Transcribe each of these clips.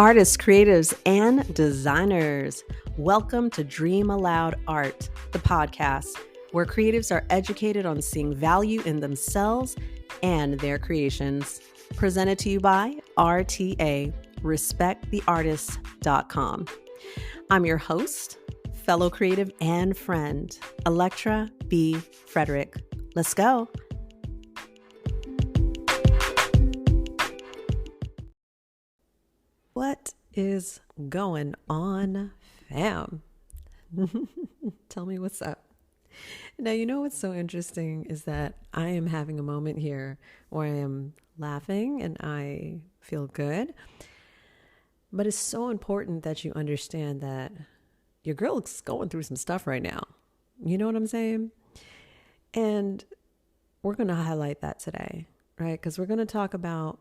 Artists, creatives, and designers, welcome to Dream Aloud Art, the podcast where creatives are educated on seeing value in themselves and their creations. Presented to you by RTA, respecttheartist.com. I'm your host, fellow creative and friend, Electra B. Frederick. Let's go. What is going on, fam? Tell me what's up. Now, you know what's so interesting is that I am having a moment here where I am laughing and I feel good. But it's so important that you understand that your girl is going through some stuff right now. You know what I'm saying? And we're going to highlight that today, right? Because we're going to talk about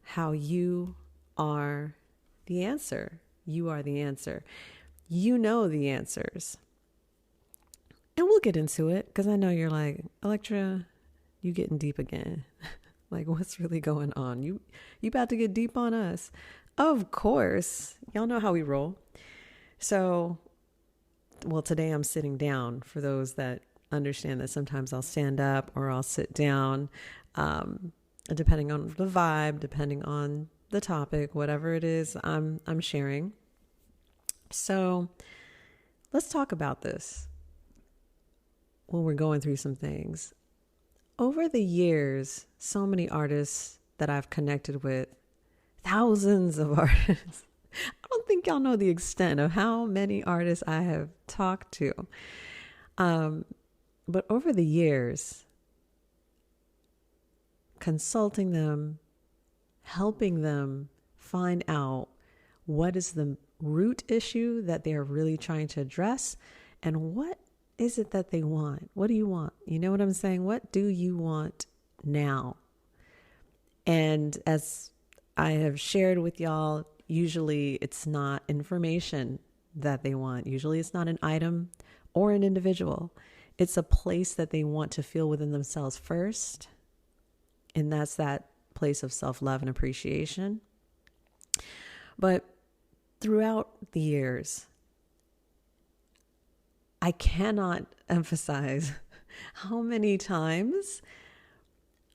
how you are the answer. You are the answer. You know the answers. And we'll get into it because I know you're like, Electra, you getting deep again. Like, what's really going on? You about to get deep on us? Of course. Y'all know how we roll. So, well, today I'm sitting down for those that understand that sometimes I'll stand up or I'll sit down, depending on the vibe, depending on the topic, whatever it is I'm sharing. So let's talk about this when we're going through some things. Over the years, so many artists that I've connected with, thousands of artists. I don't think y'all know the extent of how many artists I have talked to. But over the years, consulting them, helping them find out what is the root issue that they're really trying to address and what is it that they want? What do you want? You know what I'm saying? What do you want now? And as I have shared with y'all, usually it's not information that they want. Usually it's not an item or an individual. It's a place that they want to feel within themselves first. And that's that place of self-love and appreciation. But throughout the years, I cannot emphasize how many times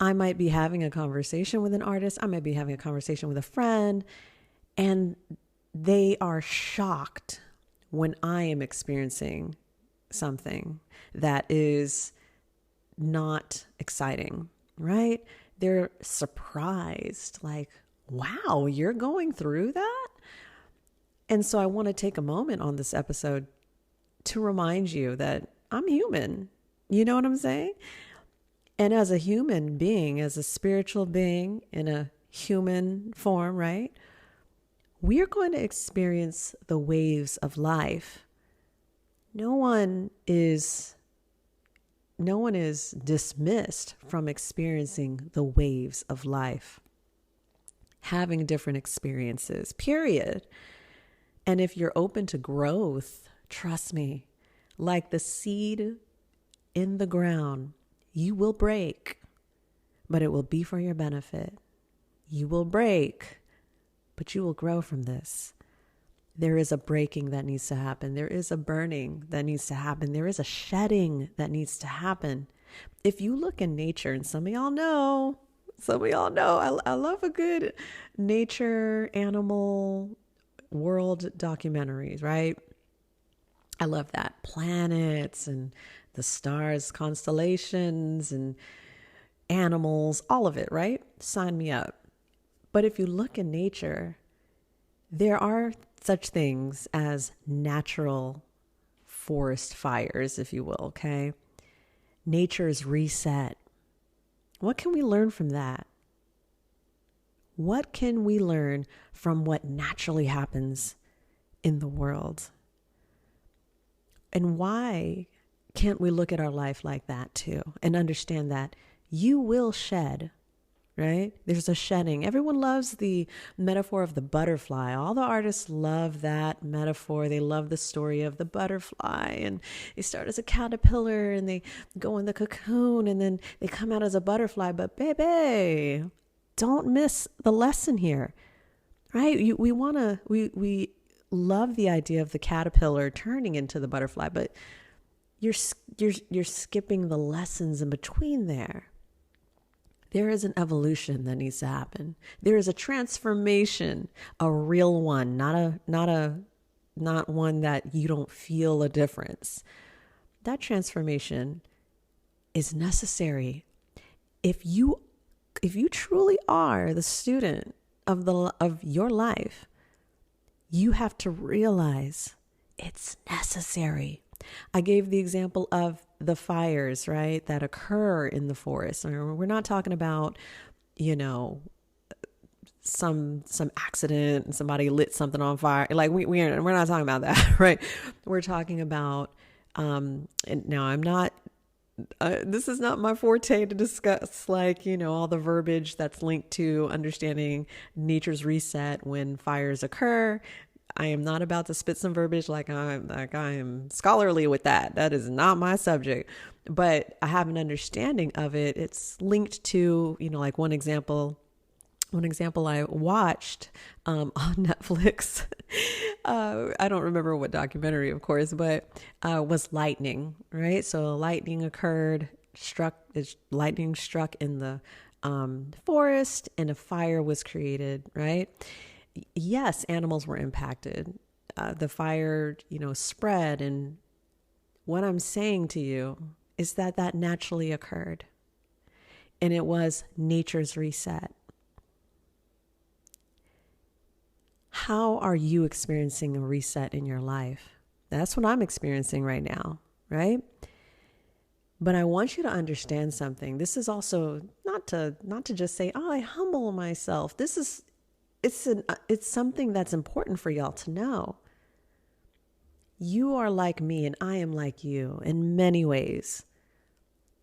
I might be having a conversation with an artist, I might be having a conversation with a friend, and they are shocked when I am experiencing something that is not exciting, right? They're surprised, like, wow, you're going through that? And so I want to take a moment on this episode to remind you that I'm human. You know what I'm saying? And as a human being, as a spiritual being in a human form, right? We are going to experience the waves of life. No one is dismissed from experiencing the waves of life, having different experiences, period. And if you're open to growth, trust me, like the seed in the ground, you will break, but it will be for your benefit. You will break, but you will grow from this. There is a breaking that needs to happen. There is a burning that needs to happen. There is a shedding that needs to happen. If you look in nature, and some of y'all know, I love a good nature, animal, world documentaries, right? I love that. Planets and the stars, constellations and animals, all of it, right? Sign me up. But if you look in nature, there are such things as natural forest fires, if you will, okay? Nature is reset. What can we learn from that? What can we learn from what naturally happens in the world? And why can't we look at our life like that too and understand that you will shed, right? There's a shedding. Everyone loves the metaphor of the butterfly. All the artists love that metaphor. They love the story of the butterfly, and they start as a caterpillar and they go in the cocoon and then they come out as a butterfly. But baby, don't miss the lesson here. right? We love the idea of the caterpillar turning into the butterfly, but you're skipping the lessons in between there. There is an evolution that needs to happen. There is a transformation, a real one, not one that you don't feel a difference. That transformation is necessary. If you truly are the student of your life, you have to realize it's necessary. I gave the example of the fires, right, that occur in the forest. We're not talking about, some accident and somebody lit something on fire. Like we're not talking about that, right? We're talking about, and now I'm not, this is not my forte to discuss all the verbiage that's linked to understanding nature's reset when fires occur. I am not about to spit some verbiage like I am scholarly with that. That is not my subject, but I have an understanding of it. It's linked to, like one example I watched on Netflix. I don't remember what documentary, of course, but was lightning, right? So lightning lightning struck in the forest, and a fire was created, right? Yes, animals were impacted. The fire, spread. And what I'm saying to you is that naturally occurred. And it was nature's reset. How are you experiencing a reset in your life? That's what I'm experiencing right now, right? But I want you to understand something. This is also not to just say, "Oh, I humble myself." It's something that's important for y'all to know. You are like me and I am like you in many ways.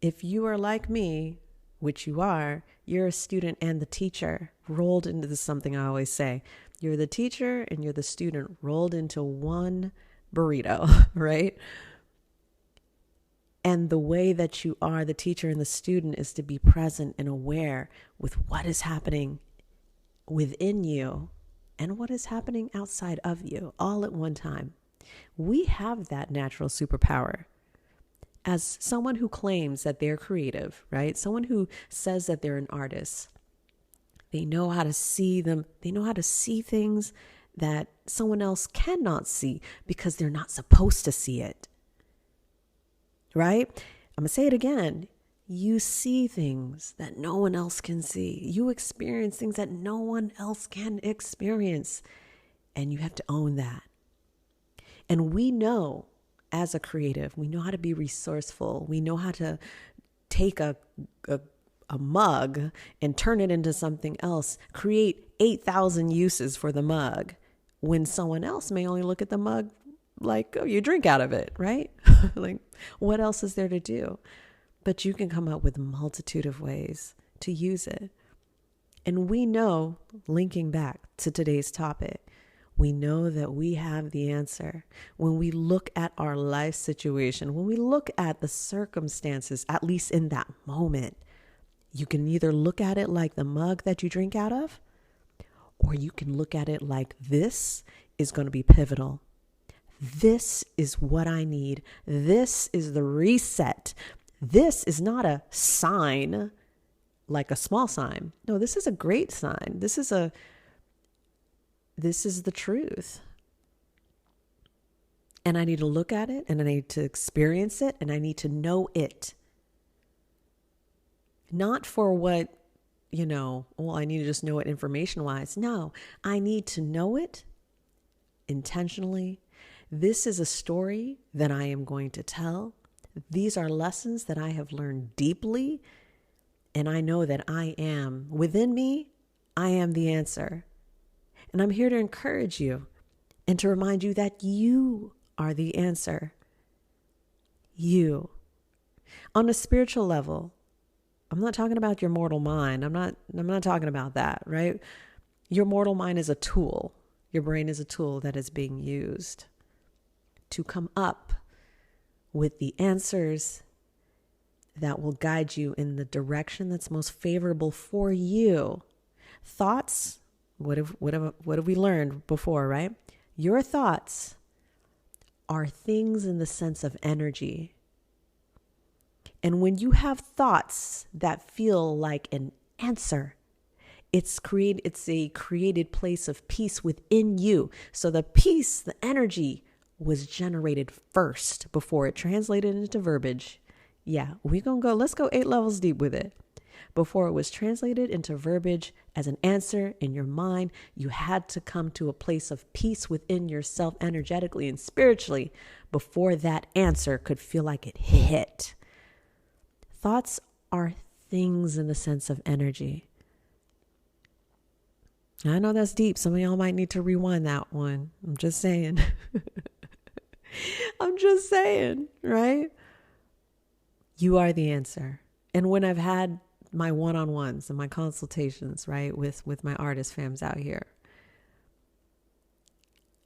If you are like me, which you are, you're a student and the teacher rolled into this, something I always say. You're the teacher and you're the student rolled into one burrito, right? And the way that you are the teacher and the student is to be present and aware with what is happening within you and what is happening outside of you all at one time. We have that natural superpower. As someone who claims that they're creative, right? Someone who says that they're an artist. They know how to see them. They know how to see things that someone else cannot see because they're not supposed to see it. Right? I'm going to say it again. You see things that no one else can see. You experience things that no one else can experience. And you have to own that. And we know, as a creative, we know how to be resourceful. We know how to take a mug and turn it into something else, create 8,000 uses for the mug, when someone else may only look at the mug like, oh, you drink out of it, right? Like, what else is there to do? But you can come up with a multitude of ways to use it. And we know, linking back to today's topic, we know that we have the answer. When we look at our life situation, when we look at the circumstances, at least in that moment, you can either look at it like the mug that you drink out of, or you can look at it like, this is going to be pivotal. This is what I need. This is the reset. This is not a sign, like a small sign. No, this is a great sign. This is the truth. And I need to look at it, and I need to experience it, and I need to know it. Not for what, I need to just know it information-wise. No, I need to know it intentionally. This is a story that I am going to tell. These are lessons that I have learned deeply, and I know that within me, I am the answer. And I'm here to encourage you and to remind you that you are the answer. You. On a spiritual level, I'm not talking about your mortal mind. I'm not talking about that, right? Your mortal mind is a tool. Your brain is a tool that is being used to come up with the answers that will guide you in the direction that's most favorable for you. Thoughts What have we learned before, right? Your thoughts are things in the sense of energy. And when you have thoughts that feel like an answer, it's a created place of peace within you. So the peace, the energy was generated first before it translated into verbiage. Yeah, let's go 8 levels deep with it. Before it was translated into verbiage as an answer in your mind, you had to come to a place of peace within yourself energetically and spiritually before that answer could feel like it hit. Thoughts are things in the sense of energy. I know that's deep. Some of y'all might need to rewind that one. I'm just saying. I'm just saying, right? You are the answer. And when I've had my one-on-ones and my consultations, right, with my artist fams out here,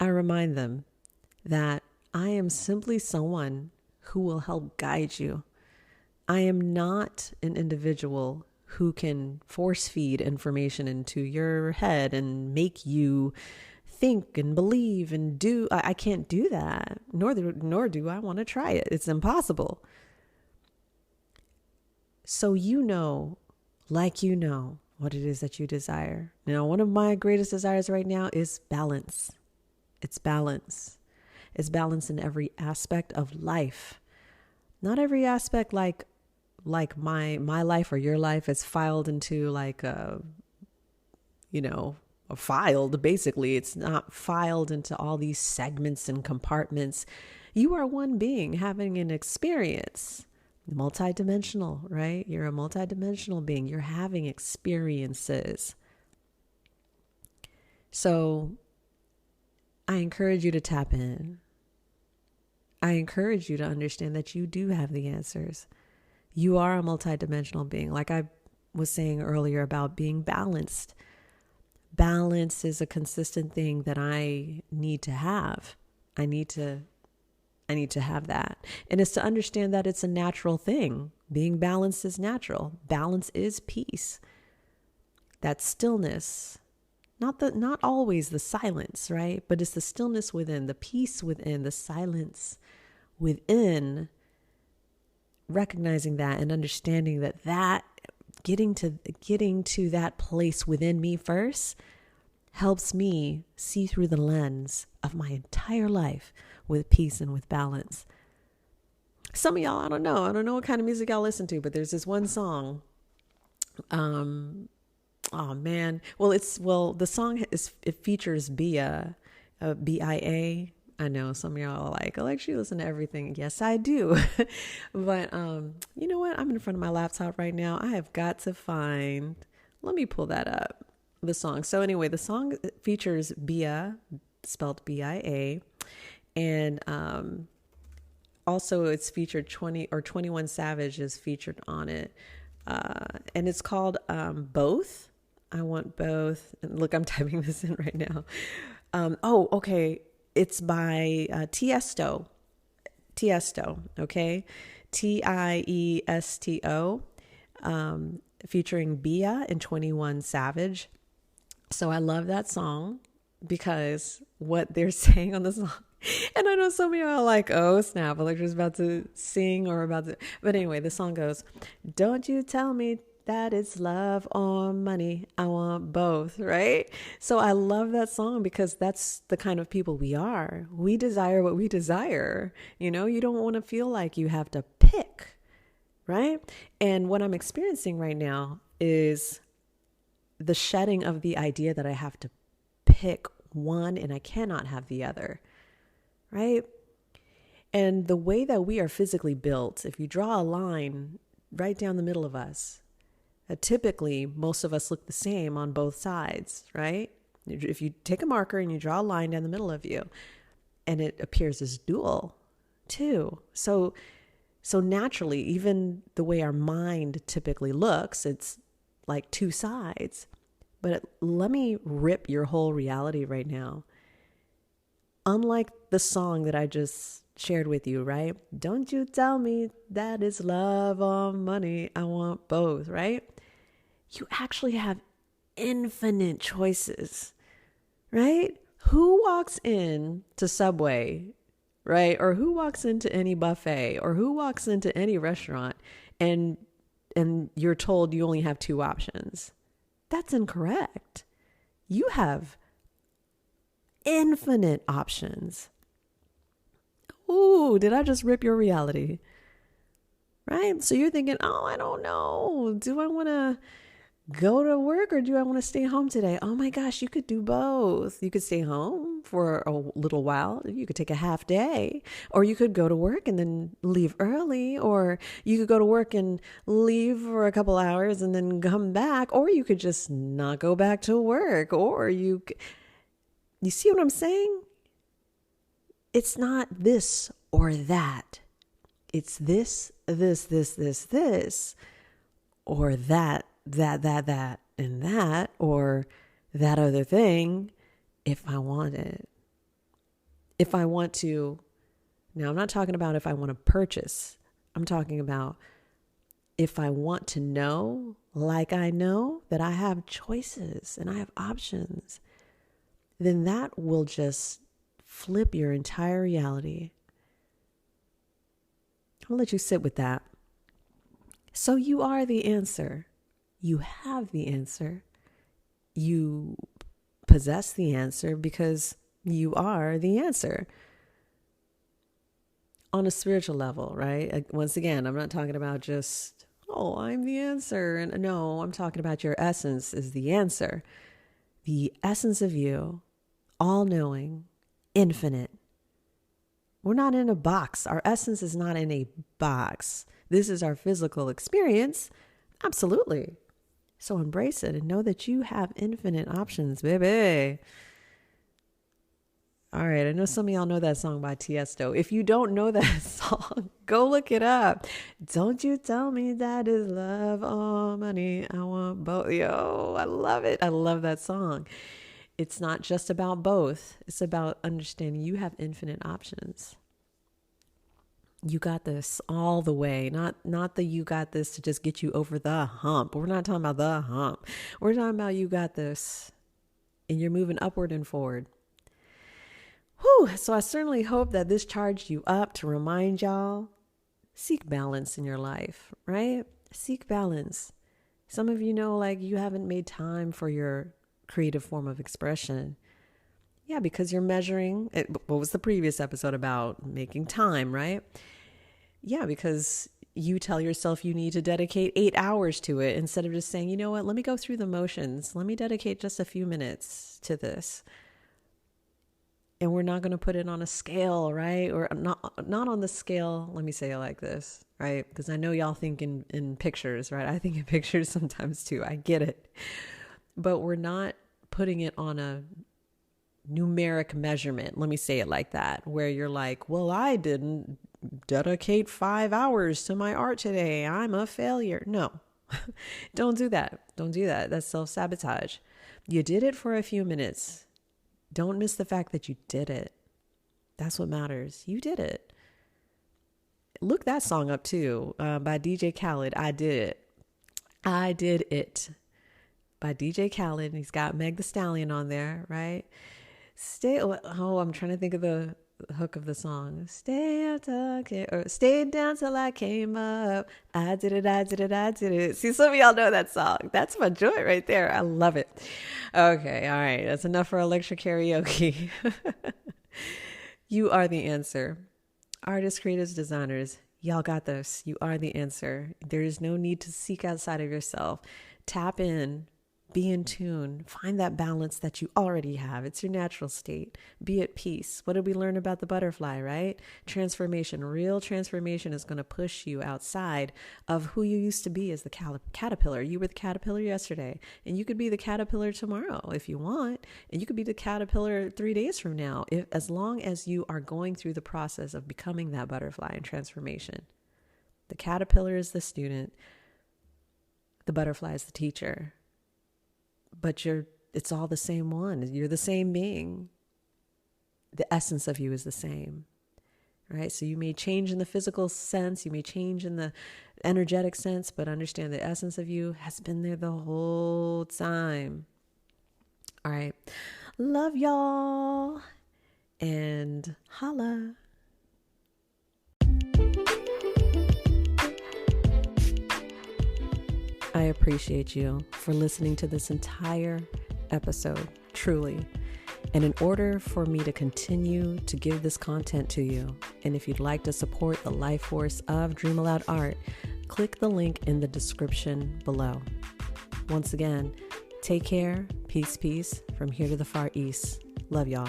I remind them that I am simply someone who will help guide you. I am not an individual who can force feed information into your head and make you think and believe and do. I can't do that, nor do I want to try it. It's impossible. So you know what it is that you desire. Now, one of my greatest desires right now is balance. It's balance. It's balance in every aspect of life. Not every aspect like my life or your life is filed into like filed. Basically, it's not filed into all these segments and compartments. You are one being having an experience. Multidimensional, right? You're a multidimensional being. You're having experiences. So I encourage you to tap in. I encourage you to understand that you do have the answers. You are a multidimensional being. Like I was saying earlier about being balanced. Balance is a consistent thing that I need to have. I need to have that. And it's to understand that it's a natural thing. Being balanced is natural. Balance is peace. That stillness, not always the silence, right? But it's the stillness within, the peace within, the silence within, recognizing that and understanding that getting to that place within me first helps me see through the lens of my entire life with peace and with balance. Some of y'all, I don't know what kind of music y'all listen to, but there's this one song. Oh man. The song it features Bia, BIA. I know some of y'all are like, you listen to everything. Yes, I do. But you know what? I'm in front of my laptop right now. I have got to let me pull that up. The song. So anyway, the song features Bia, spelled BIA. And also it's featured 21 Savage is featured on it. And it's called Both. I Want Both. And look, I'm typing this in right now. Okay. It's by Tiesto, okay? Tiesto, featuring Bia and 21 Savage. So I love that song because what they're saying on the song, and I know some of you are like, oh snap, Electra's about to sing but anyway, the song goes, don't you tell me that it's love or money, I want both, right? So I love that song because that's the kind of people we are. We desire what we desire. You don't want to feel like you have to pick, right? And what I'm experiencing right now is the shedding of the idea that I have to pick one and I cannot have the other, right? And the way that we are physically built, if you draw a line right down the middle of us, typically most of us look the same on both sides, right? If you take a marker and you draw a line down the middle of you, and it appears as dual too. So naturally, even the way our mind typically looks, it's like two sides. But let me rip your whole reality right now. Unlike the song that I just shared with you, right? Don't you tell me that it's love or money, I want both, right? You actually have infinite choices, right? Who walks in to Subway, right? Or who walks into any buffet, or who walks into any restaurant and you're told you only have two options? That's incorrect. You have infinite options. Ooh, did I just rip your reality? Right? So you're thinking, oh, I don't know. Do I want to go to work or do I want to stay home today? Oh my gosh, you could do both. You could stay home for a little while. You could take a half day, or you could go to work and then leave early, or you could go to work and leave for a couple hours and then come back, or you could just not go back to work, or you see what I'm saying? It's not this or that. It's this, or that, and that, or that other thing if I want it. If I want to, now I'm not talking about if I want to purchase. I'm talking about if I want to know, like I know that I have choices and I have options, then that will just flip your entire reality. I'll let you sit with that. So you are the answer. You have the answer. You possess the answer because you are the answer. On a spiritual level, right? Once again, I'm not talking about just, oh, I'm the answer. And no, I'm talking about your essence is the answer. The essence of you, all-knowing, infinite. We're not in a box. Our essence is not in a box. This is our physical experience. Absolutely. So embrace it and know that you have infinite options, baby. All right. I know some of y'all know that song by Tiesto. If you don't know that song, go look it up. Don't you tell me that is love or money. I want both. Yo, I love it. I love that song. It's not just about both. It's about understanding you have infinite options. You got this all the way. Not the you got this to just get you over the hump. We're not talking about the hump. We're talking about you got this and you're moving upward and forward. Whew. So I certainly hope that this charged you up to remind y'all, seek balance in your life, right? Seek balance. Some of you know, like, you haven't made time for your creative form of expression. Yeah, because you're measuring it. What was the previous episode about? Making time, right? Yeah, because you tell yourself you need to dedicate 8 hours to it instead of just saying, you know what, let me go through the motions. Let me dedicate just a few minutes to this. And we're not going to put it on a scale, right? Or not on the scale. Let me say it like this, right? Because I know y'all think in pictures, right? I think in pictures sometimes too. I get it. But we're not putting it on a numeric measurement. Let me say it like that, where you're like, well, I didn't dedicate 5 hours to my art today. I'm a failure. No, don't do that. Don't do that. That's self-sabotage. You did it for a few minutes. Don't miss the fact that you did it. That's what matters. You did it. Look that song up too, by DJ Khaled. I Did It. I Did It by DJ Khaled. He's got Meg the Stallion on there, right? I'm trying to think of the hook of the song. Stay down till I came up. I did it, I did it, I did it. See, some of y'all know that song. That's my joy right there. I love it. Okay, all right. That's enough for Electra karaoke. You are the answer. Artists, creatives, designers, y'all got this. You are the answer. There is no need to seek outside of yourself. Tap in. Be in tune. Find that balance that you already have. It's your natural state. Be at peace. What did we learn about the butterfly, right? Transformation. Real transformation is going to push you outside of who you used to be as the caterpillar. You were the caterpillar yesterday, and you could be the caterpillar tomorrow if you want, and you could be the caterpillar 3 days from now, as long as you are going through the process of becoming that butterfly and transformation. The caterpillar is the student. The butterfly is the teacher. But it's all the same one. You're the same being. The essence of you is the same. right? So you may change in the physical sense, you may change in the energetic sense, but understand the essence of you has been there the whole time. All right. Love y'all and holla. I appreciate you for listening to this entire episode, truly. And in order for me to continue to give this content to you, and if you'd like to support the life force of Dream Aloud Art, click the link in the description below. Once again, take care, peace, peace, from here to the far east. Love y'all.